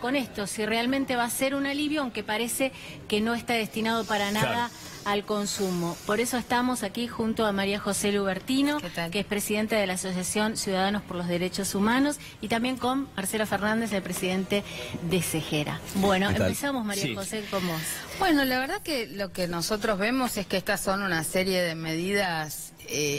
con esto, si realmente va a ser un alivio, aunque parece que no está destinado para nada al consumo. Por eso estamos aquí junto a María José Lubertino, que es presidenta de la Asociación Ciudadanos por los Derechos Humanos, y también con Marcelo Fernández, el presidente de Segera. Bueno, empezamos, María José, con vos. Bueno, la verdad que lo que nosotros vemos es que estas son una serie de medidas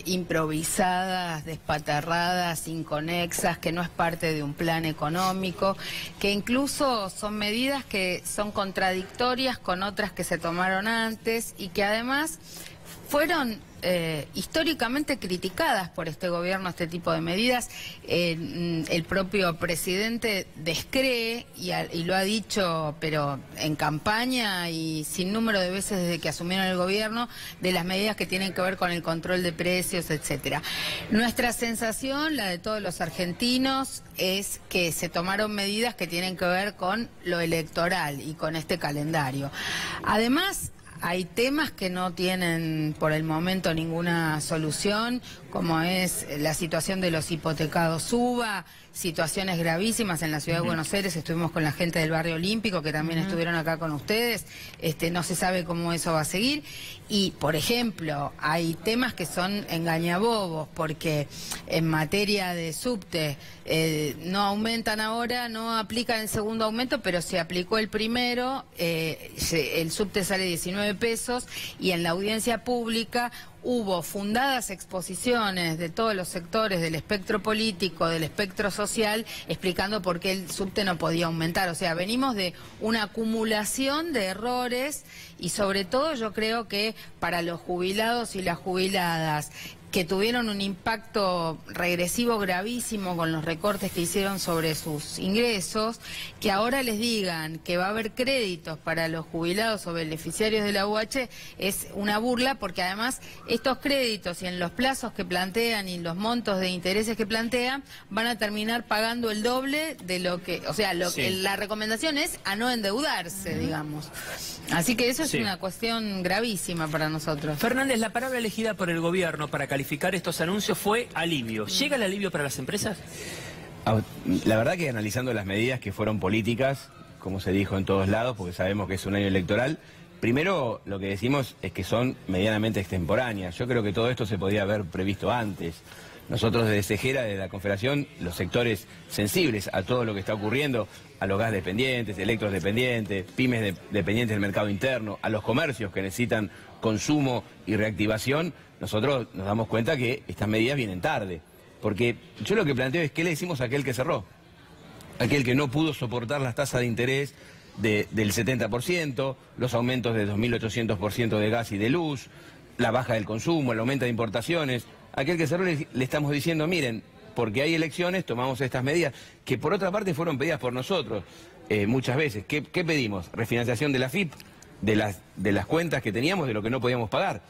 improvisadas, despatarradas, inconexas, que no es parte de un plan económico, que incluso son medidas que son contradictorias con otras que se tomaron antes y que además fueron históricamente criticadas por este gobierno, este tipo de medidas. El propio presidente descree, y lo ha dicho, pero en campaña y sin número de veces desde que asumieron el gobierno, de las medidas que tienen que ver con el control de precios, etcétera. Nuestra sensación, la de todos los argentinos, es que se tomaron medidas que tienen que ver con lo electoral y con este calendario. Además, hay temas que no tienen por el momento ninguna solución, como es la situación de los hipotecados UBA, situaciones gravísimas en la ciudad de Buenos Aires. Estuvimos con la gente del Barrio Olímpico, que también estuvieron acá con ustedes. No se sabe cómo eso va a seguir. Y, por ejemplo, hay temas que son engañabobos, porque en materia de subte no aumentan ahora, no aplican el segundo aumento, pero se aplicó el primero, el subte sale 19 pesos, y en la audiencia pública hubo fundadas exposiciones de todos los sectores del espectro político, del espectro social, explicando por qué el subte no podía aumentar. O sea, venimos de una acumulación de errores, y sobre todo yo creo que para los jubilados y las jubiladas, que tuvieron un impacto regresivo gravísimo con los recortes que hicieron sobre sus ingresos, que ahora les digan que va a haber créditos para los jubilados o beneficiarios de la UH es una burla, porque además estos créditos, y en los plazos que plantean y los montos de intereses que plantean, van a terminar pagando el doble de lo que, o sea, la recomendación es a no endeudarse, digamos. Así que eso es una cuestión gravísima para nosotros. Fernández, la palabra elegida por el gobierno para calificar estos anuncios fue alivio. ¿Llega el alivio para las empresas? La verdad que analizando las medidas que fueron políticas, como se dijo en todos lados, porque sabemos que es un año electoral, primero lo que decimos es que son medianamente extemporáneas. Yo creo que todo esto se podía haber previsto antes. Nosotros desde Segera, desde la Confederación, los sectores sensibles a todo lo que está ocurriendo, a los gas dependientes, electros dependientes, pymes dependientes del mercado interno, a los comercios que necesitan consumo y reactivación, nosotros nos damos cuenta que estas medidas vienen tarde. Porque yo lo que planteo es, ¿qué le decimos a aquel que cerró? Aquel que no pudo soportar las tasas de interés del 70%, los aumentos de 2.800% de gas y de luz, la baja del consumo, el aumento de importaciones. Aquel que cerró le estamos diciendo, miren, porque hay elecciones, tomamos estas medidas, que por otra parte fueron pedidas por nosotros muchas veces. ¿Qué pedimos? Refinanciación de la FIP, de las cuentas que teníamos, de lo que no podíamos pagar.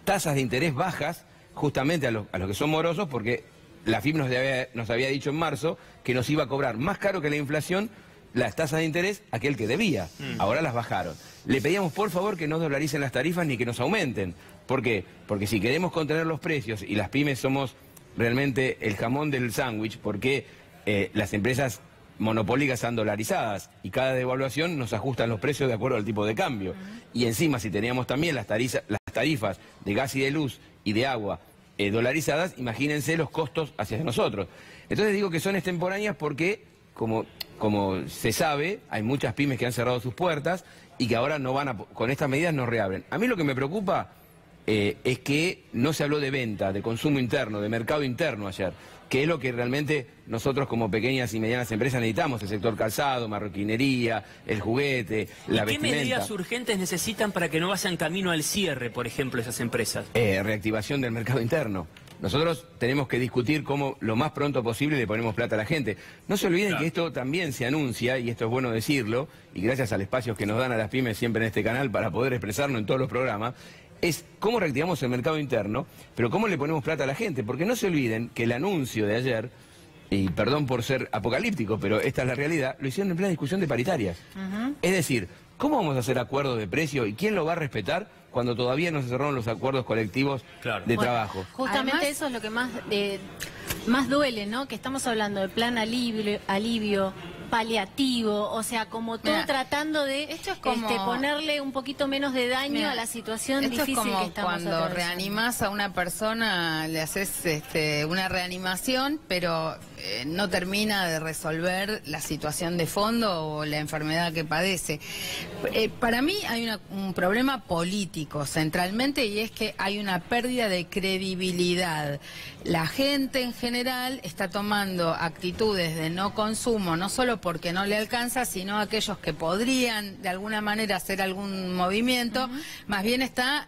Tasas de interés bajas, justamente a los que son morosos, porque la FIP nos había dicho en marzo que nos iba a cobrar más caro que la inflación las tasas de interés aquel que debía. Ahora las bajaron. Le pedíamos por favor que no dolaricen las tarifas ni que nos aumenten. ¿Por qué? Porque si queremos contener los precios, y las pymes somos realmente el jamón del sándwich, porque las empresas monopólicas están dolarizadas y cada devaluación nos ajustan los precios de acuerdo al tipo de cambio. Y encima, si teníamos también las tarifas de gas y de luz y de agua dolarizadas, imagínense los costos hacia nosotros. Entonces digo que son extemporáneas porque, como se sabe, hay muchas pymes que han cerrado sus puertas y que ahora no van con estas medidas no reabren. A mí lo que me preocupa es que no se habló de venta, de consumo interno, de mercado interno ayer, que es lo que realmente nosotros como pequeñas y medianas empresas necesitamos, el sector calzado, marroquinería, el juguete, la vestimenta. ¿Qué medidas urgentes necesitan para que no vayan camino al cierre, por ejemplo, esas empresas? Reactivación del mercado interno. Nosotros tenemos que discutir cómo lo más pronto posible le ponemos plata a la gente. No se olviden que esto también se anuncia, y esto es bueno decirlo, y gracias al espacio que nos dan a las pymes siempre en este canal para poder expresarnos en todos los programas, es cómo reactivamos el mercado interno, pero cómo le ponemos plata a la gente. Porque no se olviden que el anuncio de ayer, y perdón por ser apocalíptico, pero esta es la realidad, lo hicieron en plena discusión de paritarias. Es decir, ¿cómo vamos a hacer acuerdos de precio y quién lo va a respetar cuando todavía no se cerraron los acuerdos colectivos de trabajo? Justamente además, eso es lo que más duele, ¿no? Que estamos hablando de plan alivio paliativo, o sea, como todo tratando de esto es como, ponerle un poquito menos de daño a la situación difícil que estamos cuando atravesando. reanimás a una persona, le haces una reanimación, pero no termina de resolver la situación de fondo o la enfermedad que padece. Para mí hay un problema político centralmente, y es que hay una pérdida de credibilidad. La gente en general está tomando actitudes de no consumo, no solo porque no le alcanza, sino aquellos que podrían de alguna manera hacer algún movimiento, más bien está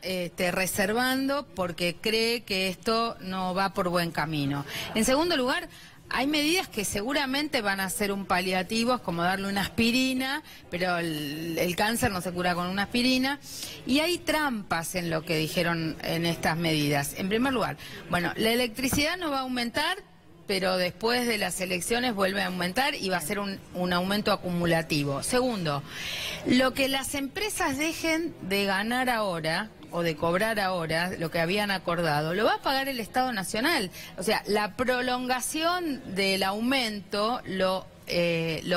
reservando porque cree que esto no va por buen camino. En segundo lugar, hay medidas que seguramente van a ser un paliativo, como darle una aspirina, pero el cáncer no se cura con una aspirina. Y hay trampas en lo que dijeron en estas medidas. En primer lugar, bueno, la electricidad no va a aumentar, pero después de las elecciones vuelve a aumentar y va a ser un aumento acumulativo. Segundo, lo que las empresas dejen de ganar ahora o de cobrar ahora, lo que habían acordado, lo va a pagar el Estado Nacional. O sea, la prolongación del aumento lo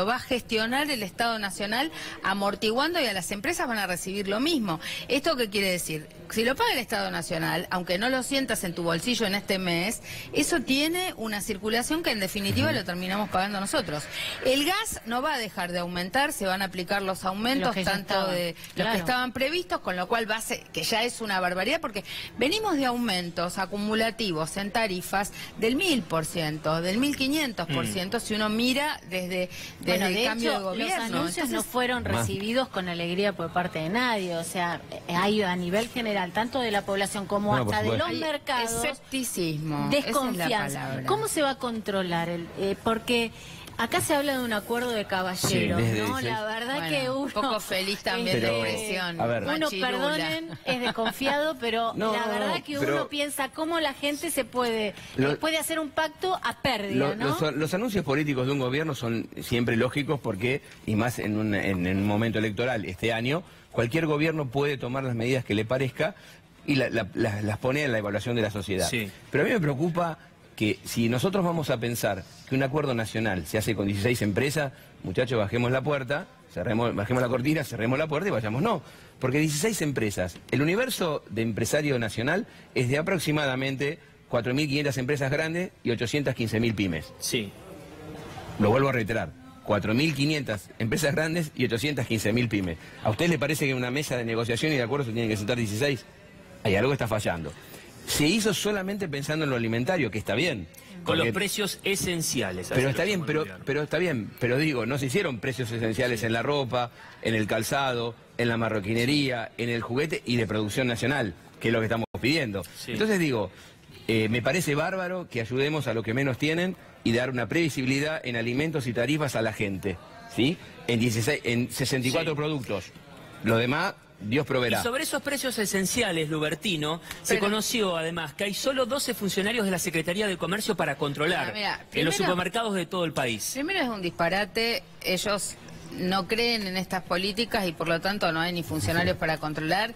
va a gestionar el Estado Nacional amortiguando, y a las empresas van a recibir lo mismo. ¿Esto qué quiere decir? Si lo paga el Estado Nacional, aunque no lo sientas en tu bolsillo en este mes, eso tiene una circulación que en definitiva lo terminamos pagando nosotros. El gas no va a dejar de aumentar, se van a aplicar los aumentos tanto de los que estaban previstos, con lo cual va a ser, que ya es una barbaridad, porque venimos de aumentos acumulativos en tarifas del 1000%, del 1500%, si uno mira desde el cambio de gobierno. Los anuncios no fueron recibidos con alegría por parte de nadie, o sea, hay a nivel general, tanto de la población como hasta de los mercados, escepticismo, desconfianza. ¿Cómo se va a controlar? Porque acá se habla de un acuerdo de caballeros, ¿no? La verdad que uno... Un poco feliz también de expresión. Uno, perdonen, es desconfiado, pero la verdad que uno piensa cómo la gente se puede hacer un pacto a pérdida, ¿no? Los anuncios políticos de un gobierno son siempre lógicos porque, y más en un momento electoral este año, cualquier gobierno puede tomar las medidas que le parezca y las pone en la evaluación de la sociedad. Sí. Pero a mí me preocupa que si nosotros vamos a pensar que un acuerdo nacional se hace con 16 empresas, muchachos, bajemos la puerta, bajemos la cortina, cerremos la puerta y vayamos. No, porque 16 empresas, el universo de empresario nacional es de aproximadamente 4.500 empresas grandes y 815.000 pymes. Sí. Lo vuelvo a reiterar. 4.500 empresas grandes y 815.000 pymes. ¿A usted le parece que en una mesa de negociación y de acuerdo se tienen que sentar 16? Hay algo que está fallando. Se hizo solamente pensando en lo alimentario, que está bien. Con los precios esenciales. Pero está bien, pero está bien. Pero digo, no se hicieron precios esenciales en la ropa, en el calzado, en la marroquinería, en el juguete y de producción nacional, que es lo que estamos pidiendo. Sí. Entonces digo, me parece bárbaro que ayudemos a los que menos tienen y dar una previsibilidad en alimentos y tarifas a la gente, ¿sí? En 64 productos. Lo demás, Dios proveerá. Y sobre esos precios esenciales, Lubertino, se conoció además que hay solo 12 funcionarios de la Secretaría de Comercio para controlar en los supermercados de todo el país. Primero es un disparate, ellos no creen en estas políticas y por lo tanto no hay ni funcionarios para controlar,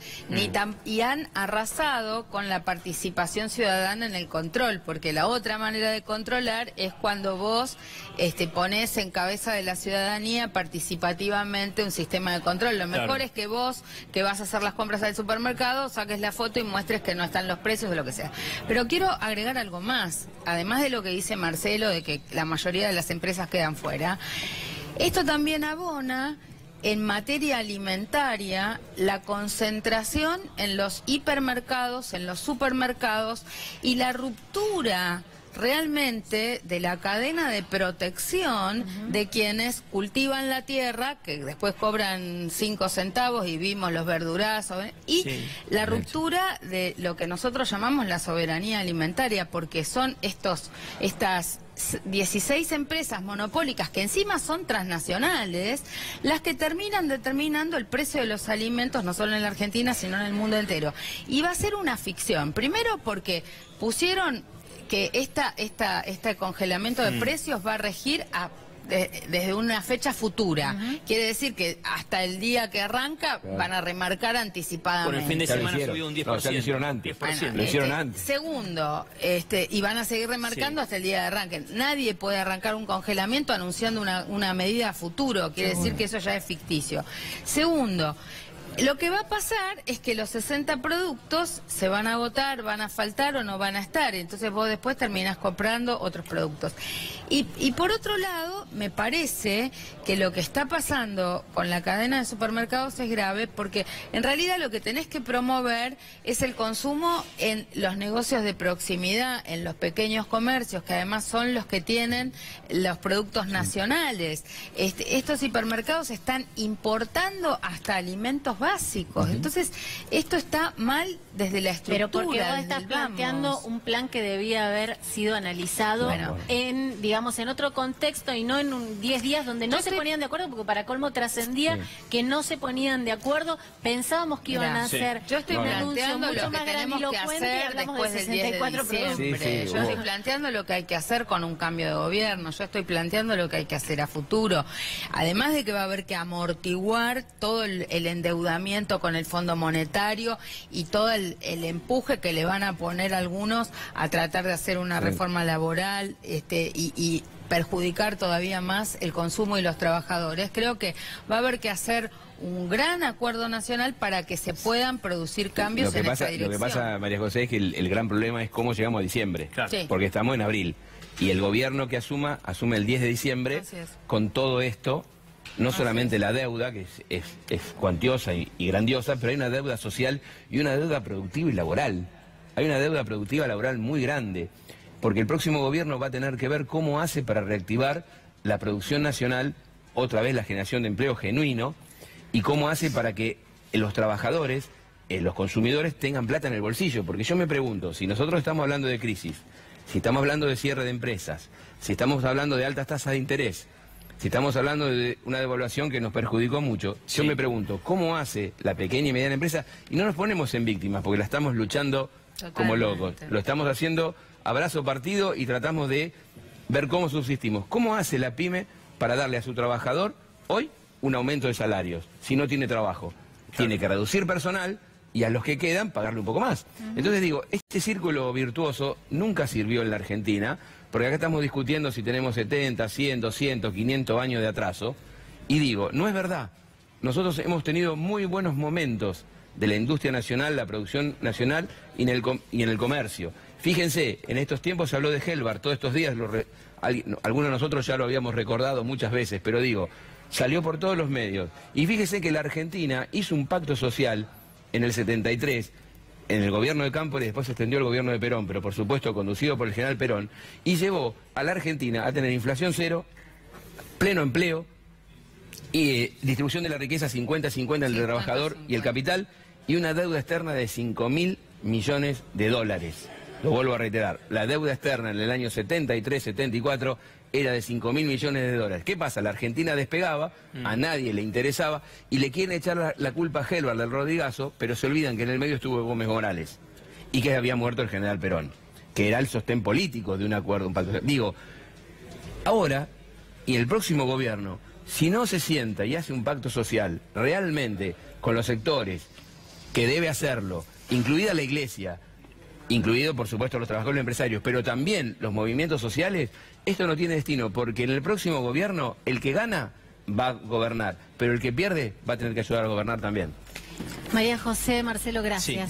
y han arrasado con la participación ciudadana en el control, porque la otra manera de controlar es cuando vos pones en cabeza de la ciudadanía participativamente un sistema de control. Lo mejor es que vos, que vas a hacer las compras al supermercado, saques la foto y muestres que no están los precios de lo que sea. Pero quiero agregar algo más, además de lo que dice Marcelo, de que la mayoría de las empresas quedan fuera. Esto también abona en materia alimentaria la concentración en los hipermercados, en los supermercados, y la ruptura realmente de la cadena de protección de quienes cultivan la tierra, que después cobran 5 centavos y vimos los verdurazos, y la ruptura de lo que nosotros llamamos la soberanía alimentaria, porque son estas 16 empresas monopólicas que encima son transnacionales las que terminan determinando el precio de los alimentos, no solo en la Argentina sino en el mundo entero. Y va a ser una ficción, primero porque pusieron que este congelamiento de precios va a regir a desde una fecha futura. Quiere decir que hasta el día que arranca van a remarcar anticipadamente. Con el fin de semana subió un 10%. No, ya lo hicieron antes. Bueno, lo hicieron antes. Segundo, y van a seguir remarcando hasta el día de arranque. Nadie puede arrancar un congelamiento anunciando una medida a futuro. Quiere decir que eso ya es ficticio. Segundo, lo que va a pasar es que los 60 productos se van a agotar, van a faltar o no van a estar. Entonces vos después terminás comprando otros productos. Y por otro lado, me parece que lo que está pasando con la cadena de supermercados es grave, porque en realidad lo que tenés que promover es el consumo en los negocios de proximidad, en los pequeños comercios, que además son los que tienen los productos nacionales. Estos hipermercados están importando hasta alimentos básicos. Entonces, esto está mal desde la estructura. Pero porque vos estás planteando un plan que debía haber sido analizado en, digamos, en otro contexto y no en 10 días donde no se ponían de acuerdo, porque para colmo trascendía que no se ponían de acuerdo. Pensábamos que iban a hacer yo estoy planteando lo que tenemos que hacer después del 10 de diciembre. Yo estoy planteando lo que hay que hacer con un cambio de gobierno. Yo estoy planteando lo que hay que hacer a futuro. Además de que va a haber que amortiguar todo el endeudamiento con el Fondo Monetario y todo el empuje que le van a poner algunos a tratar de hacer una reforma laboral y perjudicar todavía más el consumo y los trabajadores. Creo que va a haber que hacer un gran acuerdo nacional para que se puedan producir cambios en esta dirección. Lo que pasa, María José, es que el gran problema es cómo llegamos a diciembre, porque estamos en abril. Y el gobierno que asume el 10 de diciembre con todo esto. No solamente la deuda, que es cuantiosa y grandiosa, pero hay una deuda social y una deuda productiva y laboral. Hay una deuda productiva y laboral muy grande, porque el próximo gobierno va a tener que ver cómo hace para reactivar la producción nacional, otra vez la generación de empleo genuino, y cómo hace para que los trabajadores, los consumidores tengan plata en el bolsillo. Porque yo me pregunto, si nosotros estamos hablando de crisis, si estamos hablando de cierre de empresas, si estamos hablando de altas tasas de interés, si estamos hablando de una devaluación que nos perjudicó mucho, yo me pregunto, ¿cómo hace la pequeña y mediana empresa? Y no nos ponemos en víctimas, porque la estamos luchando como locos. Lo estamos haciendo a brazo partido y tratamos de ver cómo subsistimos. ¿Cómo hace la pyme para darle a su trabajador hoy un aumento de salarios si no tiene trabajo? Tiene que reducir personal y a los que quedan pagarle un poco más. Entonces digo, este círculo virtuoso nunca sirvió en la Argentina, porque acá estamos discutiendo si tenemos 70, 100, 200, 500 años de atraso, y digo, no es verdad. Nosotros hemos tenido muy buenos momentos de la industria nacional, la producción nacional y en el comercio. Fíjense, en estos tiempos se habló de Helbar, todos estos días, algunos de nosotros ya lo habíamos recordado muchas veces, pero digo, salió por todos los medios. Y fíjense que la Argentina hizo un pacto social en el 73, en el gobierno de Cámpora, y después se extendió el gobierno de Perón, pero por supuesto conducido por el general Perón, y llevó a la Argentina a tener inflación cero, pleno empleo, y distribución de la riqueza 50-50 entre el trabajador y el capital, y una deuda externa de 5.000 millones de dólares. Lo vuelvo a reiterar, la deuda externa en el año 73-74 era de 5.000 millones de dólares. ¿Qué pasa? La Argentina despegaba, a nadie le interesaba, y le quieren echar la culpa a Helbar del Rodrigazo, pero se olvidan que en el medio estuvo Gómez Morales, y que había muerto el general Perón, que era el sostén político de un acuerdo, un pacto. Digo, ahora, y el próximo gobierno, si no se sienta y hace un pacto social realmente con los sectores que debe hacerlo, incluida la Iglesia, incluido por supuesto los trabajadores y los empresarios, pero también los movimientos sociales, esto no tiene destino, porque en el próximo gobierno el que gana va a gobernar, pero el que pierde va a tener que ayudar a gobernar también. María José, Marcelo, gracias.